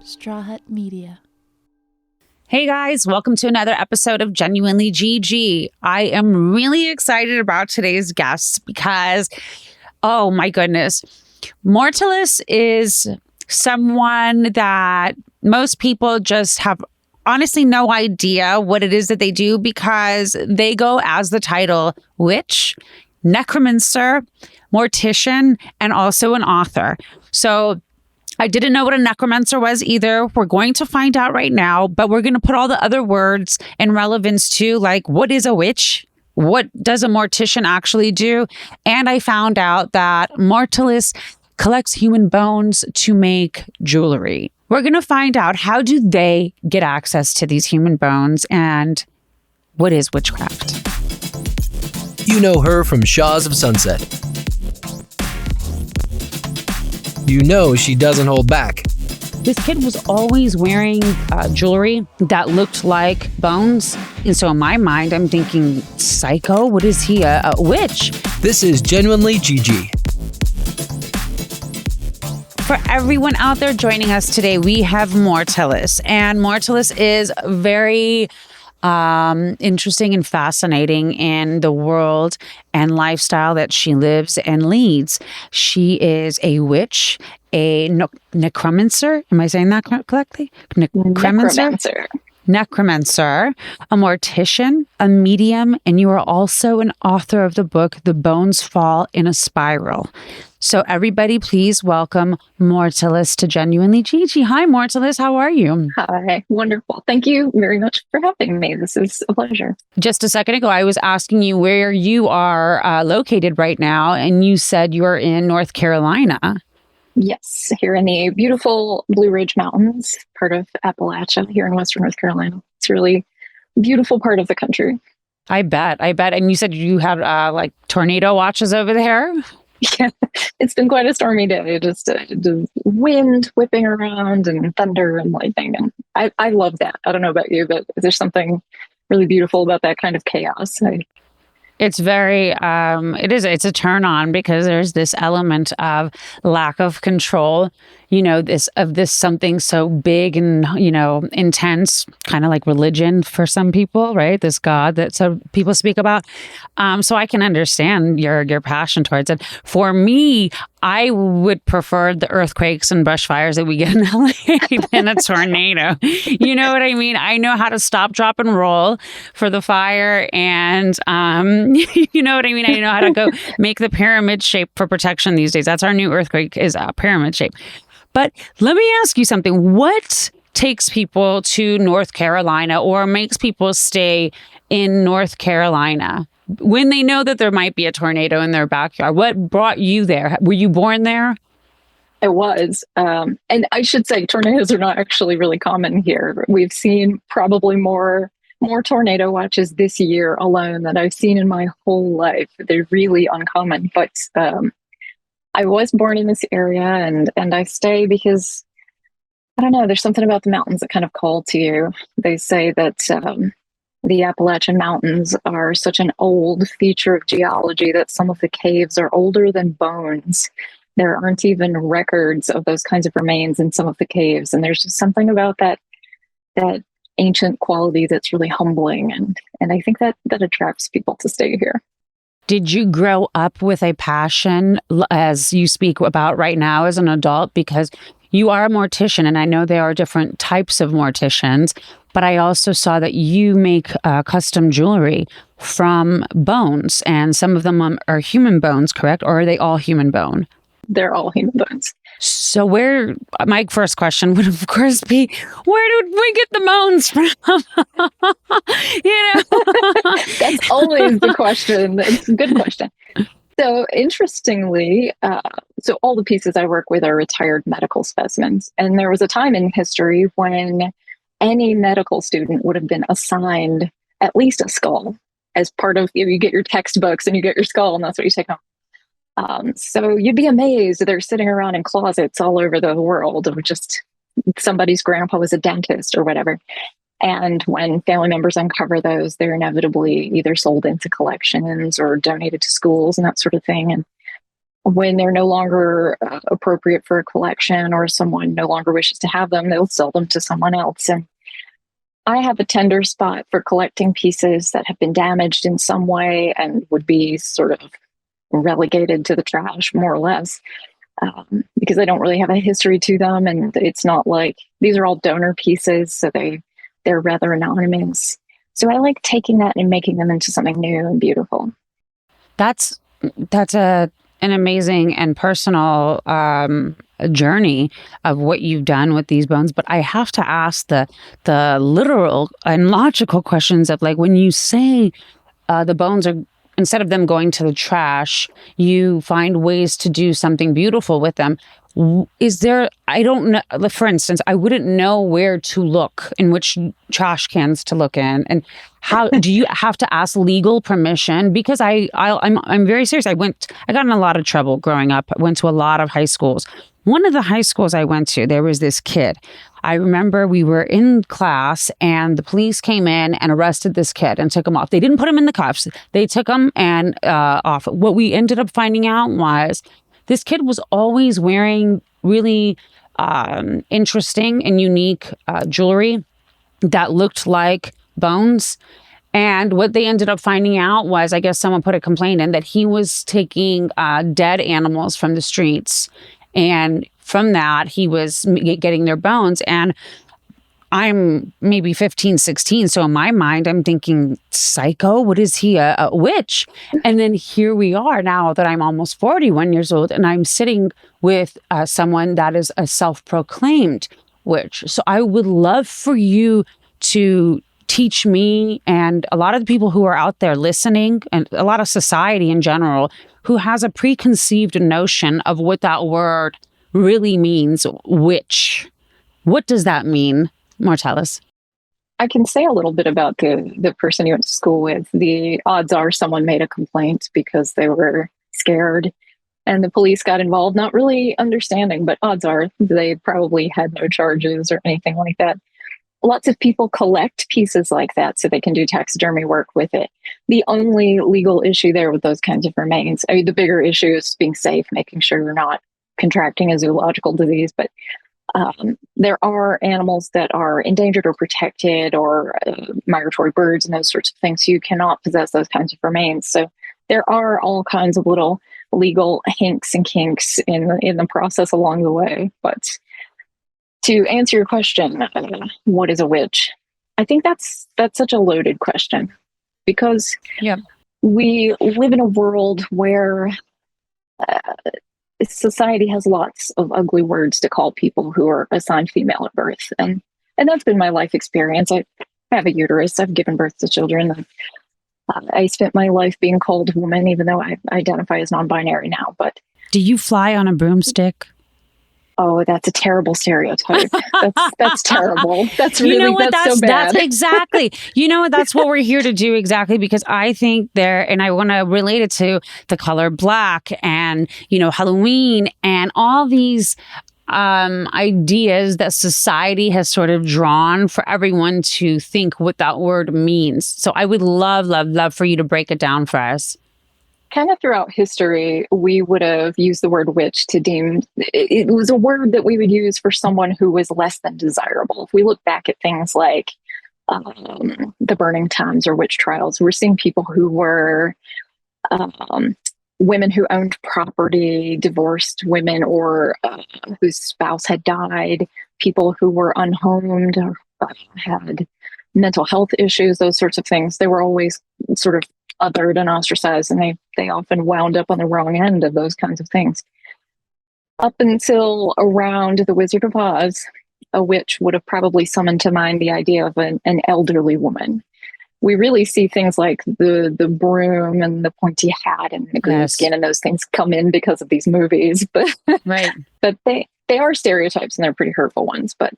Straw Hut Media. Hey guys, welcome to another episode of Genuinely GG. I am really excited about today's guest because, oh my goodness, Mortalius is someone that most people just have honestly no idea what it is that they do because they go as the title witch, necromancer, mortician, and also an author. So I didn't know what a necromancer was either. We're going to find out right now, but we're going to put all the other words in relevance to, like, what is a witch? What does a mortician actually do? And I found out that Mortalis collects human bones to make jewelry. We're going to find out, how do they get access to these human bones, and what is witchcraft? You know her from Shaws of Sunset. You know she doesn't hold back. This kid was always wearing jewelry that looked like bones. And so in my mind, I'm thinking, psycho? What is he, a witch? This is Genuinely GG. For everyone out there joining us today, we have Mortellus. And Mortellus is very interesting and fascinating in the world and lifestyle that she lives and leads. She is a witch, a necromancer. Am I saying that correctly? Necromancer. Necromancer, a mortician, a medium, and you are also an author of the book, The Bones Fall in a Spiral. So everybody, please welcome Mortallus to Genuinely Gigi. Hi, Mortallus. How are you? Hi. Wonderful. Thank you very much for having me. This is a pleasure. Just a second ago, I was asking you where you are located right now, and you said you're in North Carolina. Yes, here in the beautiful Blue Ridge Mountains, part of Appalachia here in Western North Carolina. It's a really beautiful part of the country. I bet. And you said you had like tornado watches over there? Yeah, it's been quite a stormy day. Just the wind whipping around and thunder and lightning. And I love that. I don't know about you, but there's something really beautiful about that kind of chaos. It's very, it's a turn on because there's this element of lack of control, this something so big and, intense, kind of like religion for some people, right? This God that some people speak about. So I can understand your passion towards it. For me, I would prefer the earthquakes and bushfires that we get in LA than a tornado. You know what I mean? I know how to stop, drop, and roll for the fire. And you know what I mean? I know how to go make the pyramid shape for protection these days. That's our new earthquake, is a pyramid shape. But let me ask you something. What takes people to North Carolina or makes people stay in North Carolina when they know that there might be a tornado in their backyard? What brought you there? Were you born there? I was. And I should say tornadoes are not actually really common here. We've seen probably more tornado watches this year alone than I've seen in my whole life. They're really uncommon. But I was born in this area and I stay because, I don't know, there's something about the mountains that kind of call to you. They say that the Appalachian Mountains are such an old feature of geology that some of the caves are older than bones. There aren't even records of those kinds of remains in some of the caves. And there's just something about that ancient quality that's really humbling. And I think that attracts people to stay here. Did you grow up with a passion, as you speak about right now as an adult? Because you are a mortician, and I know there are different types of morticians, but I also saw that you make custom jewelry from bones, and some of them are human bones, correct? Or are they all human bone? They're all human bones. So my first question would of course be, where did we get the bones from? That's always the question. It's a good question. So interestingly, so all the pieces I work with are retired medical specimens. And there was a time in history when any medical student would have been assigned at least a skull as part of, you get your textbooks and you get your skull, and that's what you take home. So you'd be amazed. They're sitting around in closets all over the world of just somebody's grandpa was a dentist or whatever. And when family members uncover those, they're inevitably either sold into collections or donated to schools and that sort of thing. And when they're no longer appropriate for a collection or someone no longer wishes to have them, they'll sell them to someone else. And I have a tender spot for collecting pieces that have been damaged in some way and would be sort of relegated to the trash, more or less, because I don't really have a history to them. And it's not like these are all donor pieces, so they're rather anonymous. So I like taking that and making them into something new and beautiful. That's an amazing and personal journey of what you've done with these bones. But I have to ask the literal and logical questions of, like, when you say the bones are, instead of them going to the trash, you find ways to do something beautiful with them. Is there, I don't know, for instance, I wouldn't know where to look, in which trash cans to look in, and how do you have to ask legal permission? Because I'm very serious. I got in a lot of trouble growing up. I went to a lot of high schools. One of the high schools I went to, there was this kid. I remember we were in class and the police came in and arrested this kid and took him off. They didn't put him in the cuffs. They took him and off. What we ended up finding out was this kid was always wearing really interesting and unique jewelry that looked like bones. And what they ended up finding out was, I guess someone put a complaint in, that he was taking dead animals from the streets. And from that, he was getting their bones. And I'm maybe 15, 16. So in my mind, I'm thinking, psycho? What is he, a witch? And then here we are now that I'm almost 41 years old, and I'm sitting with someone that is a self-proclaimed witch. So I would love for you to teach me and a lot of the people who are out there listening, and a lot of society in general, who has a preconceived notion of what that word really means, witch. What does that mean, Mortellus? I can say a little bit about the person you went to school with. The odds are someone made a complaint because they were scared and the police got involved, not really understanding, but odds are they probably had no charges or anything like that. Lots of people collect pieces like that so they can do taxidermy work with it. The only legal issue there with those kinds of remains, I mean, the bigger issue is being safe, making sure you're not contracting a zoological disease. But there are animals that are endangered or protected, or migratory birds and those sorts of things. So you cannot possess those kinds of remains. So there are all kinds of little legal hinks and kinks in the process along the way. But to answer your question, what is a witch? I think that's such a loaded question, because we live in a world where society has lots of ugly words to call people who are assigned female at birth, and that's been my life experience. I have a uterus. I've given birth to children. I spent my life being called woman, even though I identify as non-binary now. But do you fly on a broomstick? Oh, that's a terrible stereotype. That's terrible. That's really, you know what? That's so bad. That's exactly. You know what? That's what we're here to do, exactly, because I think and I want to relate it to the color black and, Halloween and all these ideas that society has sort of drawn for everyone to think what that word means. So I would love, love, love for you to break it down for us. Kind of throughout history, we would have used the word witch to deem it was a word that we would use for someone who was less than desirable. If we look back at things like the burning times or witch trials, we're seeing people who were women who owned property, divorced women, or whose spouse had died, people who were unhomed or had mental health issues, those sorts of things. They were always sort of othered and ostracized, and they often wound up on the wrong end of those kinds of things. Up until around The Wizard of Oz, a witch would have probably summoned to mind the idea of an elderly woman. We really see things like the broom and the pointy hat and the green skin and those things come in because of these movies, but right. But they are stereotypes, and they're pretty hurtful ones. But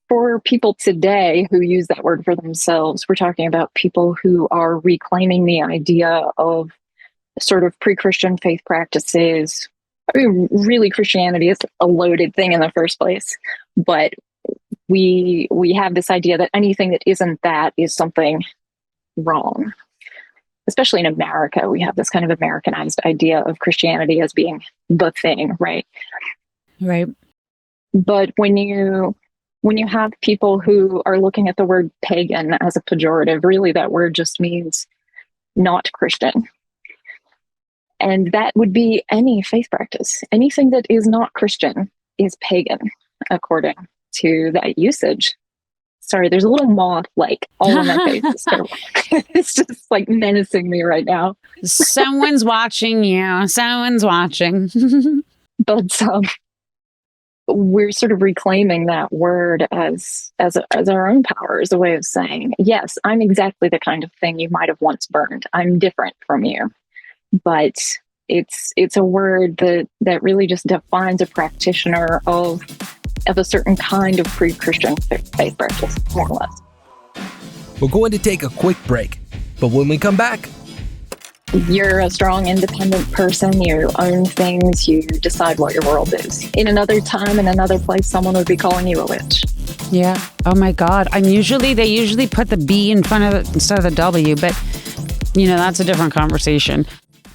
for people today who use that word for themselves, we're talking about people who are reclaiming the idea of sort of pre-Christian faith practices. I mean, really, Christianity is a loaded thing in the first place, but we have this idea that anything that isn't that is something wrong. especially in America, we have this kind of Americanized idea of Christianity as being the thing, right? Right. But when you have people who are looking at the word pagan as a pejorative, really that word just means not Christian. And that would be any faith practice. Anything that is not Christian is pagan, according to that usage. Sorry, there's a little moth like all on my face. It's terrible. It's just like menacing me right now. Someone's watching you. Someone's watching. But we're sort of reclaiming that word as our own power, as a way of saying, yes, I'm exactly the kind of thing you might have once burned. I'm different from you. But it's a word that really just defines a practitioner of a certain kind of pre-Christian faith practice, more or less. We're going to take a quick break, but when we come back, you're a strong, independent person. You own things. You decide what your world is. In another time, in another place, someone would be calling you a witch. Yeah. Oh my God. They usually put the B in front of it instead of the W, but that's a different conversation.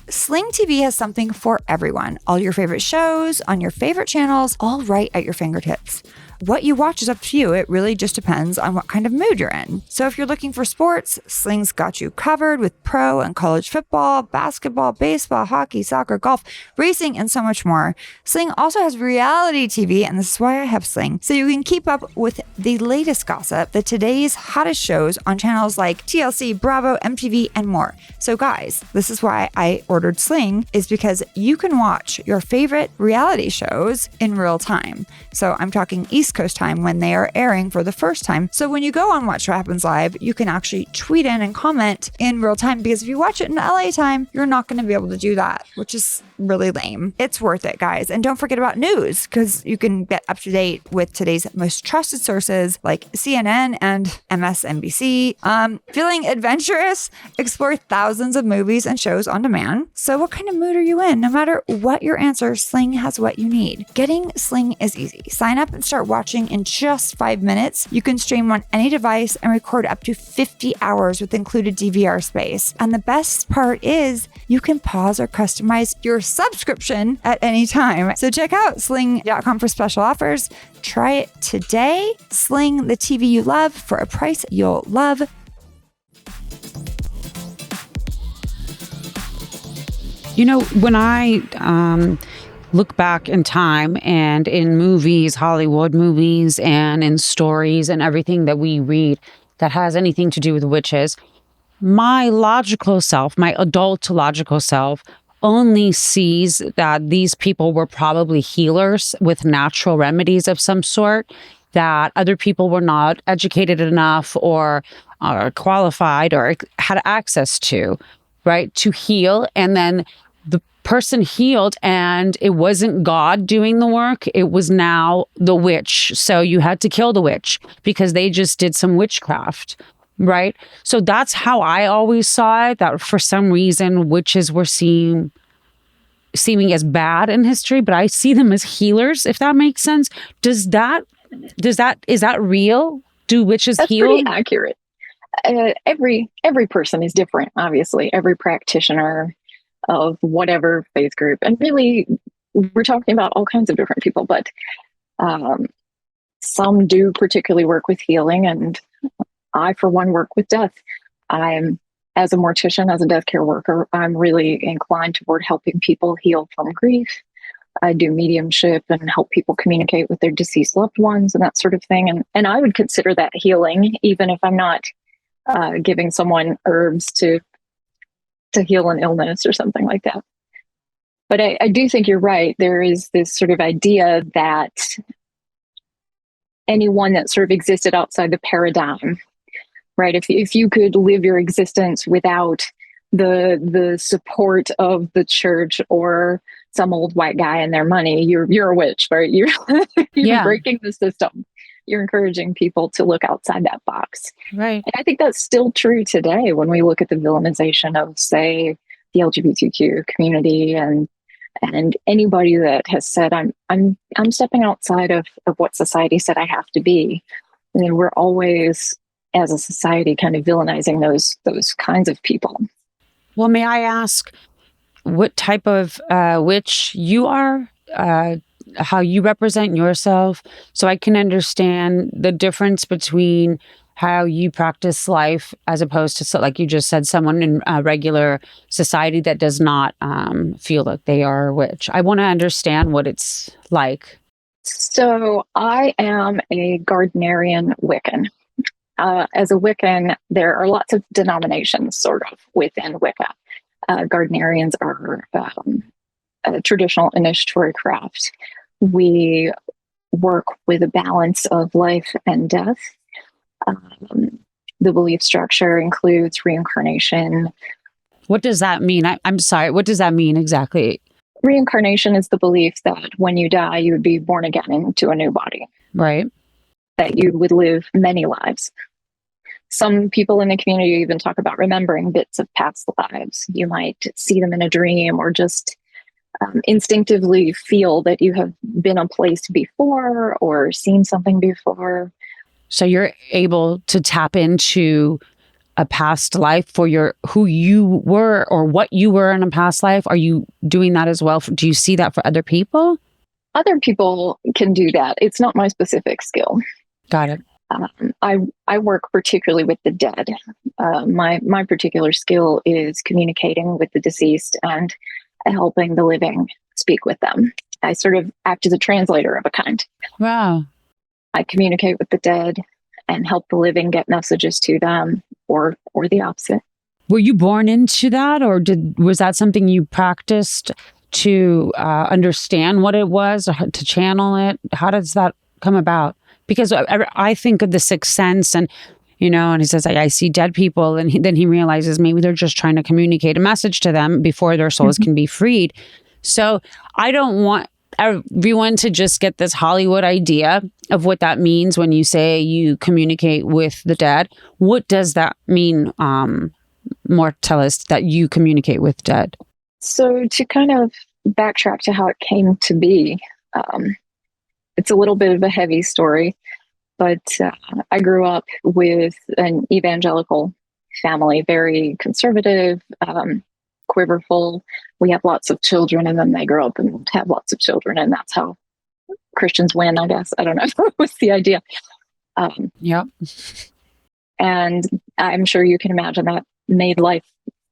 Sling TV has something for everyone. All your favorite shows on your favorite channels, all right at your fingertips. What you watch is up to you. It really just depends on what kind of mood you're in. So if you're looking for sports, Sling's got you covered with pro and college football, basketball, baseball, hockey, soccer, golf, racing, and so much more. Sling also has reality TV, and this is why I have Sling, so you can keep up with the latest gossip, the today's hottest shows on channels like TLC, Bravo, MTV, and more. So guys, this is why I ordered Sling, is because you can watch your favorite reality shows in real time. So I'm talking East Coast time when they are airing for the first time. So when you go on Watch What Happens Live, you can actually tweet in and comment in real time, because if you watch it in LA time, you're not going to be able to do that, which is really lame. It's worth it, guys. And don't forget about news, because you can get up to date with today's most trusted sources like CNN and MSNBC. Feeling adventurous? Explore thousands of movies and shows on demand. So what kind of mood are you in? No matter what your answer, Sling has what you need. Getting Sling is easy. Sign up and start watching in just 5 minutes. You can stream on any device and record up to 50 hours with included DVR space. And the best part is you can pause or customize your subscription at any time. So check out sling.com for special offers. Try it today. Sling, the TV you love for a price you'll love. When I look back in time and in movies, Hollywood movies, and in stories and everything that we read that has anything to do with witches, my logical self, my adult logical self, only sees that these people were probably healers with natural remedies of some sort, that other people were not educated enough or qualified or had access to, right, to heal. And then the person healed, and it wasn't God doing the work. It was now the witch. So you had to kill the witch because they just did some witchcraft, right? So that's how I always saw it, that for some reason witches were seeming as bad in history, but I see them as healers, if that makes sense. Is that real? Do witches heal? That's pretty accurate. Every person is different, obviously. Every practitioner of whatever faith group, and really we're talking about all kinds of different people, but some do particularly work with healing, and I for one work with death. As a mortician, as a death care worker, I'm really inclined toward helping people heal from grief. I do mediumship and help people communicate with their deceased loved ones and that sort of thing, and I would consider that healing, even if I'm not giving someone herbs to heal an illness or something like that. But I do think you're right. There is this sort of idea that anyone that sort of existed outside the paradigm, right? If you could live your existence without the support of the church or some old white guy and their money, you're a witch, right? You're breaking the system. You're encouraging people to look outside that box. Right. And I think that's still true today when we look at the villainization of, say, the LGBTQ community and anybody that has said, I'm stepping outside of what society said I have to be. And we're always, as a society, kind of villainizing those kinds of people. Well, may I ask what type of witch you are? How you represent yourself, so I can understand the difference between how you practice life as opposed to, so, like you just said, someone in regular society that does not feel like they are a witch. I want to understand what it's like. So I am a Gardnerian Wiccan. As a Wiccan, there are lots of denominations sort of within Wicca. Gardnerians are a traditional initiatory craft. We work with a balance of life and death. The belief structure includes reincarnation. What does that mean? I'm sorry. What does that mean exactly? Reincarnation is the belief that when you die, you would be born again into a new body, Right. that you would live many lives. Some people in the community even talk about remembering bits of past lives. You might see them in a dream or just instinctively feel that you have been a place before or seen something before. So you're able to tap into a past life for who you were or what you were in a past life. Are you doing that as well? Do you see that for other people? Other people can do that. It's not my specific skill. Got it. I work particularly with the dead. My particular skill is communicating with the deceased and helping the living speak with them. I sort of act as a translator of a kind. Wow. I communicate with the dead and help the living get messages to them, or the opposite. Were you born into that, or was that something you practiced to understand what it was, or to channel it? How does that come about? Because I think of the sixth sense, and and he says, I see dead people, and then he realizes maybe they're just trying to communicate a message to them before their souls can be freed. So I don't want everyone to just get this Hollywood idea of what that means when you say you communicate with the dead. What does that mean, Mortellus, that you communicate with dead? So to kind of backtrack to how it came to be, it's a little bit of a heavy story, but I grew up with an evangelical family, very conservative, quiverful. We have lots of children, and then they grow up and have lots of children, and that's how Christians win, I guess. I don't know. That was the idea. Yep. And I'm sure you can imagine that made life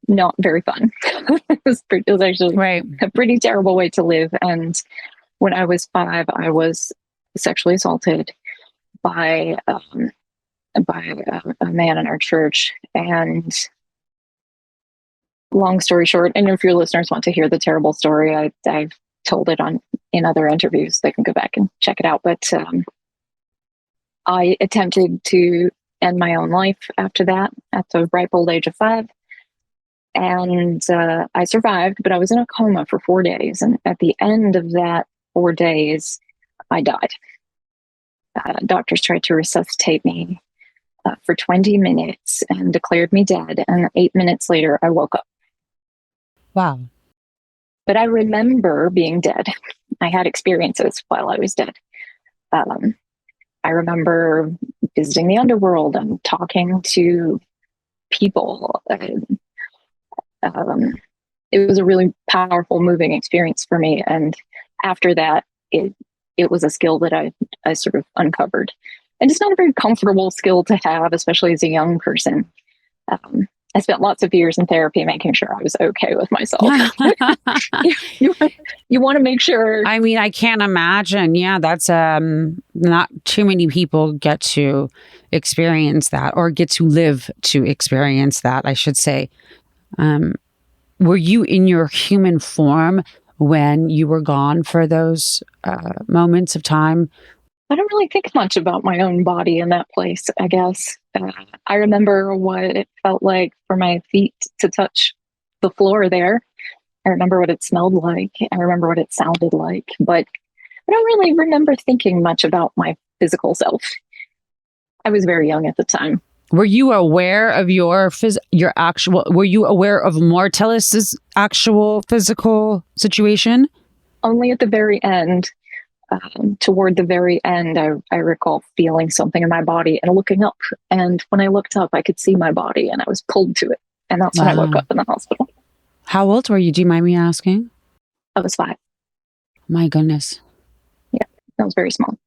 not very fun. It was actually right. a pretty terrible way to live. And when I was 5, I was sexually assaulted by a man in our church. And long story short, and if your listeners want to hear the terrible story, I've told it in other interviews. They can go back and check it out. But I attempted to end my own life after that at the ripe old age of 5. And I survived, but I was in a coma for 4 days. And at the end of that 4 days, I died. Doctors tried to resuscitate me for 20 minutes and declared me dead. And 8 minutes later, I woke up. Wow. But I remember being dead. I had experiences while I was dead. I remember visiting the underworld and talking to people. It was a really powerful, moving experience for me. And after that, it was a skill that I sort of uncovered. And it's not a very comfortable skill to have, especially as a young person. I spent lots of years in therapy making sure I was okay with myself. You want to make sure. I mean, I can't imagine. Yeah, that's not too many people get to experience that, or get to live to experience that, I should say. Were you in your human form when you were gone for those moments of time? I don't really think much about my own body in that place, I guess. I remember what it felt like for my feet to touch the floor there. I remember what it smelled like. I remember what it sounded like. But I don't really remember thinking much about my physical self. I was very young at the time. Were you aware of your actual? Were you aware of Mortellus's actual physical situation? Only at the very end. Toward the very end, I recall feeling something in my body and looking up. And when I looked up, I could see my body, and I was pulled to it. And that's when I woke up in the hospital. How old were you? Do you mind me asking? I was 5. My goodness. Yeah, I was very small.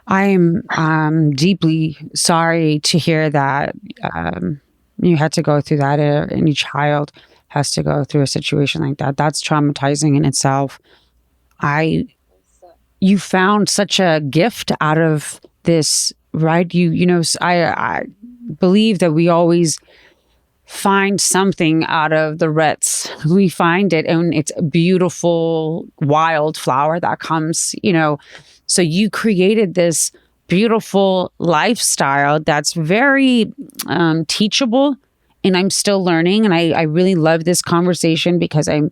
I am deeply sorry to hear that you had to go through that. Any child has to go through a situation like that. That's traumatizing in itself. You found such a gift out of this, right? I believe that we always find something out of the ruts. We find it, and it's a beautiful wildflower that comes, So you created this beautiful lifestyle that's very teachable, and I'm still learning. And I really love this conversation because I'm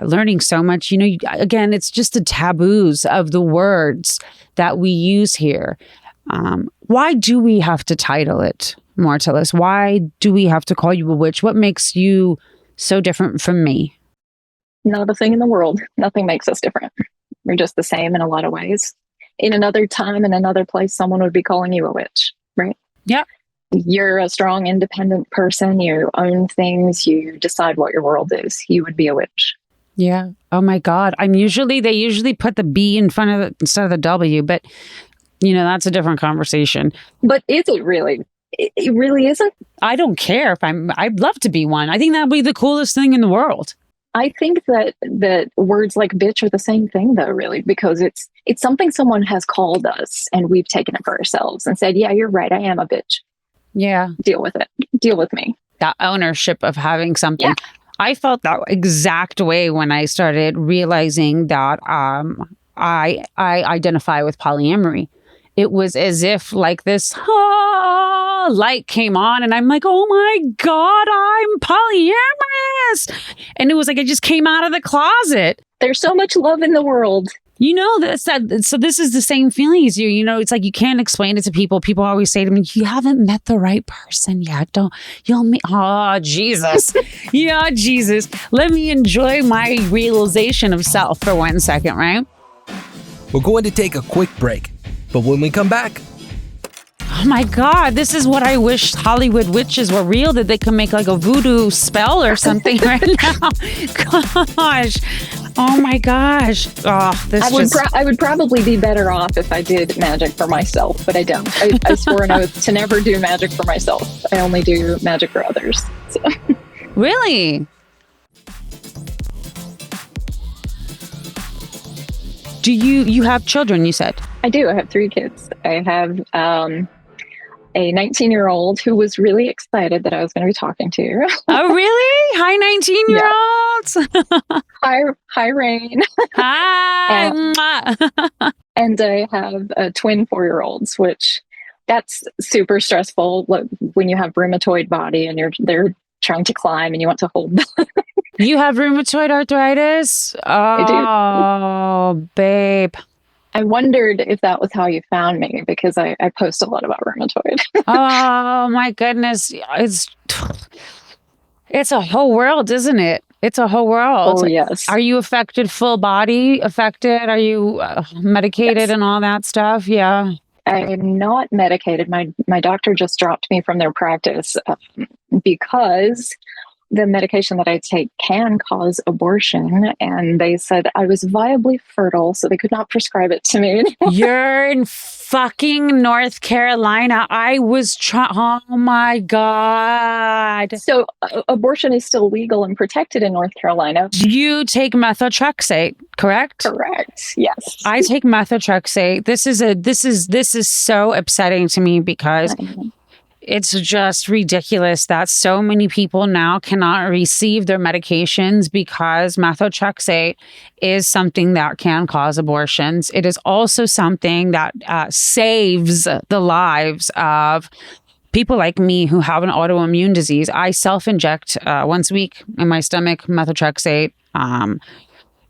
learning so much. Again, it's just the taboos of the words that we use here. Why do we have to title it Mortallus? Why do we have to call you a witch? What makes you so different from me? Not a thing in the world. Nothing makes us different. We're just the same in a lot of ways. In another time, in another place, someone would be calling you a witch, right? Yeah. You're a strong, independent person. You own things. You decide what your world is. You would be a witch. Yeah. Oh my God. They usually put the B in front of it instead of the W, but that's a different conversation. But is it really? It really isn't. I don't care I'd love to be one. I think that'd be the coolest thing in the world. I think that words like bitch are the same thing though, really, because it's something someone has called us and we've taken it for ourselves and said, yeah, you're right. I am a bitch. Yeah. Deal with it. Deal with me. That ownership of having something. Yeah. I felt that exact way when I started realizing that I identify with polyamory. It was as if like this light came on and I'm like, oh my God, I'm polyamorous. And it was like I just came out of the closet. There's so much love in the world. So this is the same feeling as you. It's like you can't explain it to people. People always say to me, you haven't met the right person yet. You'll meet. Oh, Jesus. Yeah, Jesus. Let me enjoy my realization of self for 1 second, right? We're going to take a quick break, but when we come back, oh my God, this is what I wish Hollywood witches were real, that they could make like a voodoo spell or something right now. Gosh. Oh my gosh. Oh, I would probably be better off if I did magic for myself, but I don't. I swore an oath to never do magic for myself. I only do magic for others. So. Really? Do you have children, you said? I do. I have 3 kids. I have a 19-year-old who was really excited that I was going to be talking to you. Oh, really? Hi, 19-year-olds. Hi, Rain. Hi. And I have twin 4-year-olds, which that's super stressful when you have rheumatoid body and they're trying to climb and you want to hold them. You have rheumatoid arthritis? Oh, I do. Babe. I wondered if that was how you found me because I post a lot about rheumatoid. Oh my goodness. It's a whole world, isn't it? It's a whole world. Oh, yes. Are you affected, full body affected? Are you medicated and all that stuff? Yeah. I'm not medicated. My doctor just dropped me from their practice because the medication that I take can cause abortion. And they said I was viably fertile, so they could not prescribe it to me anymore. You're in fucking North Carolina. I was oh my God. So abortion is still legal and protected in North Carolina. You take methotrexate, correct? Correct. Yes. I take methotrexate. This is so upsetting to me because it's just ridiculous that so many people now cannot receive their medications because methotrexate is something that can cause abortions. It is also something that saves the lives of people like me who have an autoimmune disease. I self-inject once a week in my stomach methotrexate.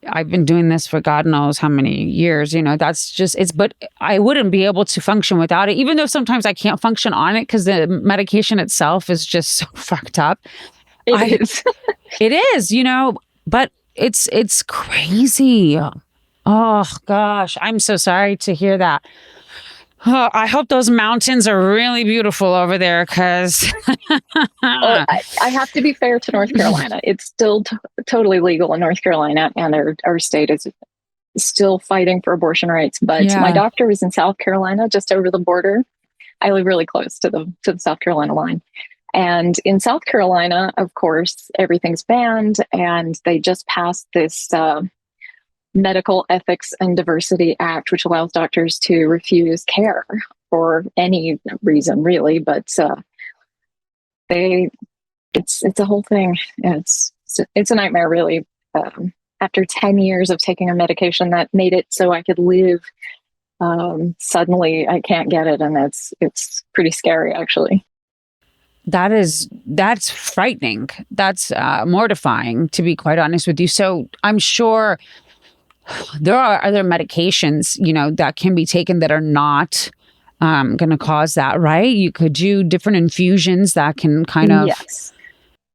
I've been doing this for God knows how many years, that's just, but I wouldn't be able to function without it, even though sometimes I can't function on it because the medication itself is just so fucked up. It is. It is, but it's crazy. Oh gosh, I'm so sorry to hear that. Oh, I hope those mountains are really beautiful over there because Well, I have to be fair to North Carolina. It's still totally legal in North Carolina, and our state is still fighting for abortion rights. But my yeah. doctor is in South Carolina, just over the border. I live really close to the South Carolina line. And in South Carolina, of course, everything's banned, and they just passed this Medical Ethics and Diversity Act, which allows doctors to refuse care for any reason, really. But it's a whole thing. It's a nightmare, really. After 10 years of taking a medication that made it so I could live, suddenly I can't get it, and it's pretty scary, actually. That's frightening. That's mortifying, to be quite honest with you. So I'm sure there are other medications, that can be taken that are not going to cause that, right? You could do different infusions that can kind of. Yes.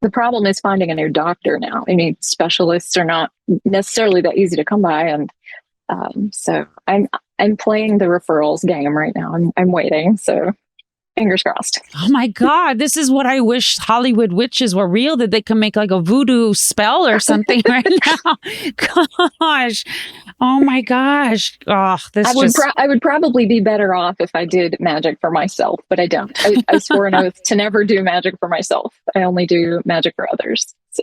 The problem is finding a new doctor now. I mean, specialists are not necessarily that easy to come by, and so I'm playing the referrals game right now. I'm waiting, so fingers crossed. Oh my God, this is what I wish Hollywood witches were real, that they can make like a voodoo spell or something right now. Gosh. Oh my gosh. Oh, I would probably be better off if I did magic for myself, but I don't. I swore an oath to never do magic for myself. I only do magic for others. So.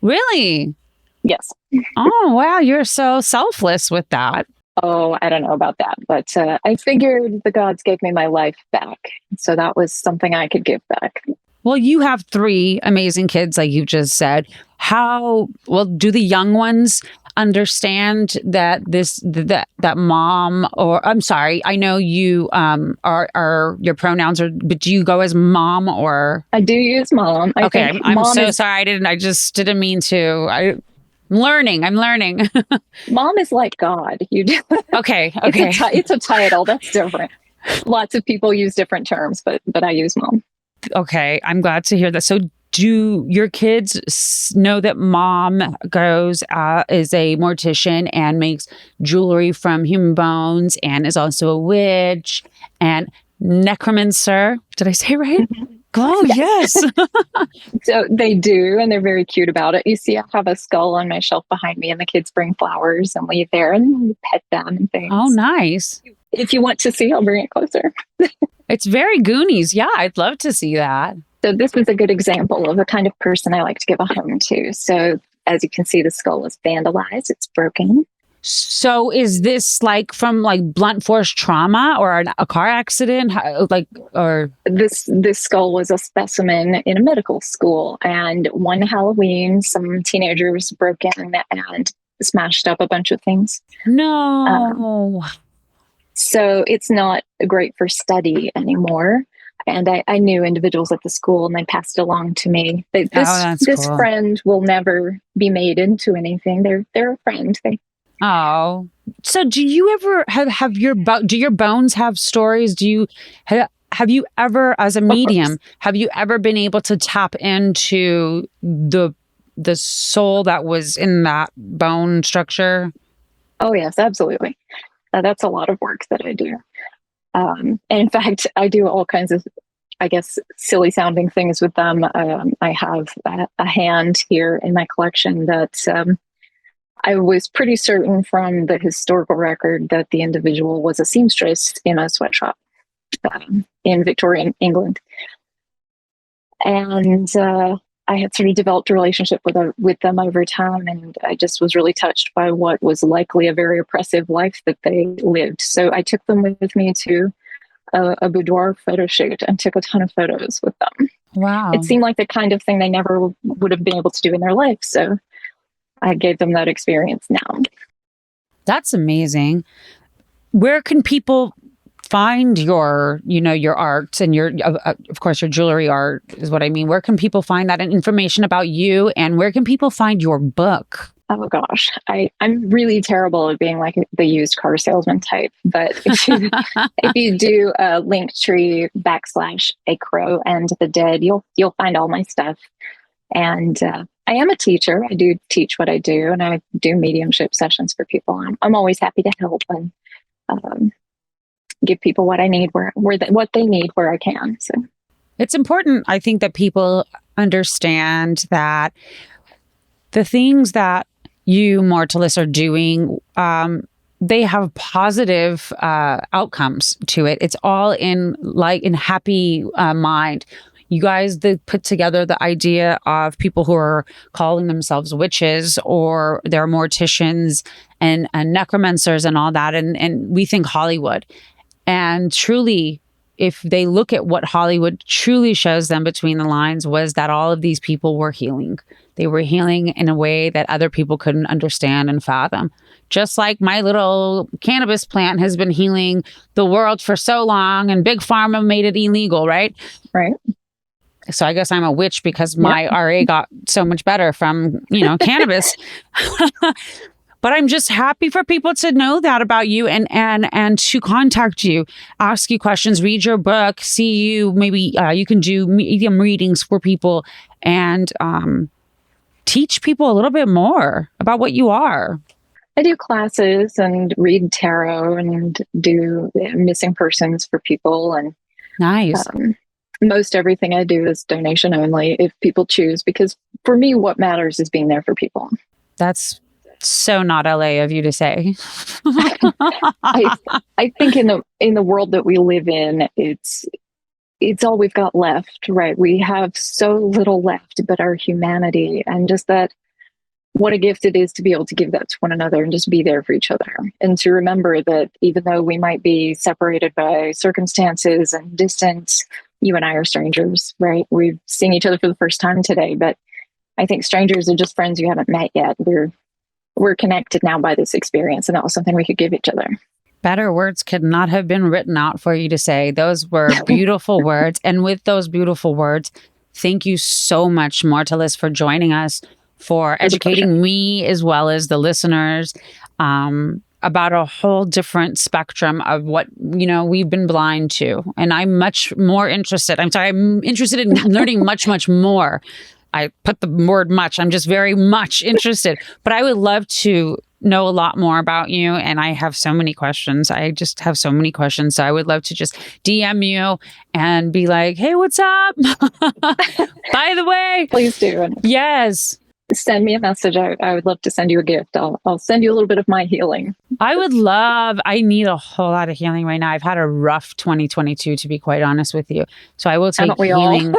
Really? Yes. Oh, wow. You're so selfless with that. Oh, I don't know about that, but I figured the gods gave me my life back. So that was something I could give back. Well, you have 3 amazing kids, like you just said. Do the young ones understand that that mom, or I'm sorry, I know you are your pronouns are, but do you go as mom or? I do use mom. Okay, I'm so sorry. I just didn't mean to. I'm learning. Mom is like God. You do. Okay. It's a title. That's different. Lots of people use different terms, but I use mom. Okay, I'm glad to hear that. So do your kids know that mom is a mortician and makes jewelry from human bones and is also a witch and necromancer? Did I say it right? Mm-hmm. Oh, yes. So they do, and they're very cute about it. You see, I have a skull on my shelf behind me, and the kids bring flowers and leave there and pet them and things. Oh, nice. If you want to see, I'll bring it closer. It's very Goonies. Yeah, I'd love to see that. So this is a good example of the kind of person I like to give a home to. So as you can see, the skull is vandalized. It's broken. So is this like from like blunt force trauma or a car accident? This skull was a specimen in a medical school, and one Halloween, some teenagers broke in and smashed up a bunch of things. No. So it's not great for study anymore. And I knew individuals at the school, and they passed it along to me. This cool. friend will never be made into anything. They're a friend. Oh, so do you ever do your bones have stories? Have you ever, as a medium, have you ever been able to tap into the soul that was in that bone structure? Oh, yes, absolutely. That's a lot of work that I do. And in fact, I do all kinds of, I guess, silly sounding things with them. I have a hand here in my collection that I was pretty certain from the historical record that the individual was a seamstress in a sweatshop in Victorian England. And I had sort of developed a relationship with them over time, and I just was really touched by what was likely a very oppressive life that they lived. So I took them with me to a boudoir photo shoot and took a ton of photos with them. Wow. It seemed like the kind of thing they never would have been able to do in their life. So I gave them that experience now. That's amazing. Where can people find your art and your, of course, your jewelry art is what I mean. Where can people find that information about you, and where can people find your book? Oh gosh, I'm really terrible at being like the used car salesman type. But if you do Linktree / a crow and the dead, you'll find all my stuff. And I am a teacher. I do teach what I do, and I do mediumship sessions for people. I'm always happy to help. And give people what I need what they need where I can. So it's important, I think, that people understand that the things that you, Mortalis, are doing, they have positive outcomes to it. It's all in happy mind. You guys put together the idea of people who are calling themselves witches, or they're morticians and necromancers and all that. And we think Hollywood. And truly, if they look at what Hollywood truly shows them between the lines, was that all of these people were healing. They were healing in a way that other people couldn't understand and fathom. Just like my little cannabis plant has been healing the world for so long, and Big Pharma made it illegal, right? Right. So I guess I'm a witch because my RA got so much better from, cannabis. But I'm just happy for people to know that about you and to contact you, ask you questions, read your book, see you. Maybe you can do medium readings for people and teach people a little bit more about what you are. I do classes and read tarot and do missing persons for people. And nice. Most everything I do is donation only if people choose, because for me, what matters is being there for people. That's so not LA of you to say. I think in the world that we live in, it's all we've got left, right? We have so little left but our humanity, and just that, what a gift it is to be able to give that to one another and just be there for each other. And to remember that even though we might be separated by circumstances and distance, you and I are strangers, right? We've seen each other for the first time today, but I think strangers are just friends you haven't met yet. We're connected now by this experience, and that was something we could give each other. Better words could not have been written out for you to say. Those were beautiful words. And with those beautiful words, thank you so much, Mortalis, for joining us, for educating me as well as the listeners about a whole different spectrum of what, we've been blind to. And I'm much more interested. I'm interested in learning much, much more. I put the word much. I'm just very much interested. But I would love to know a lot more about you. And I have so many questions. I just have so many questions. So I would love to just DM you and be like, hey, what's up? By the way. Please do. Yes. Send me a message. I would love to send you a gift. I'll send you a little bit of my healing. I need a whole lot of healing right now. I've had a rough 2022, to be quite honest with you. So I will take healing.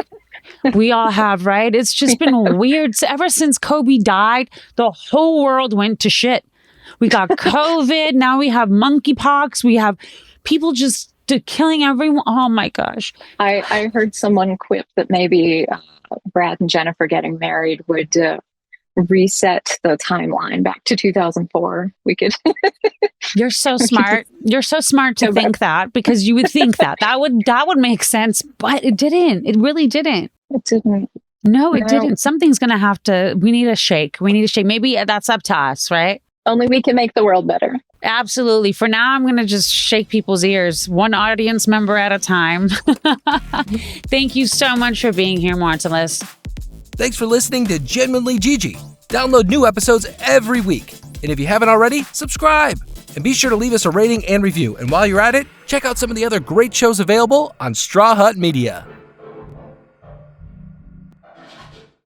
We all have, right? It's just been weird. Ever since Kobe died, the whole world went to shit. We got COVID. Now we have monkeypox. We have people just killing everyone. Oh my gosh. I heard someone quip that maybe Brad and Jennifer getting married would reset the timeline back to 2004. We could. You're so smart. You're so smart to think that, because you would think that would make sense, but it didn't. It really didn't. It didn't. No, it didn't. Something's going to have to. We need a shake. Maybe that's up to us, right? Only we can make the world better. Absolutely. For now, I'm going to just shake people's ears, one audience member at a time. Thank you so much for being here, Mortalis. Thanks for listening to Genuinely Gigi. Download new episodes every week. And if you haven't already, subscribe. And be sure to leave us a rating and review. And while you're at it, check out some of the other great shows available on Straw Hut Media.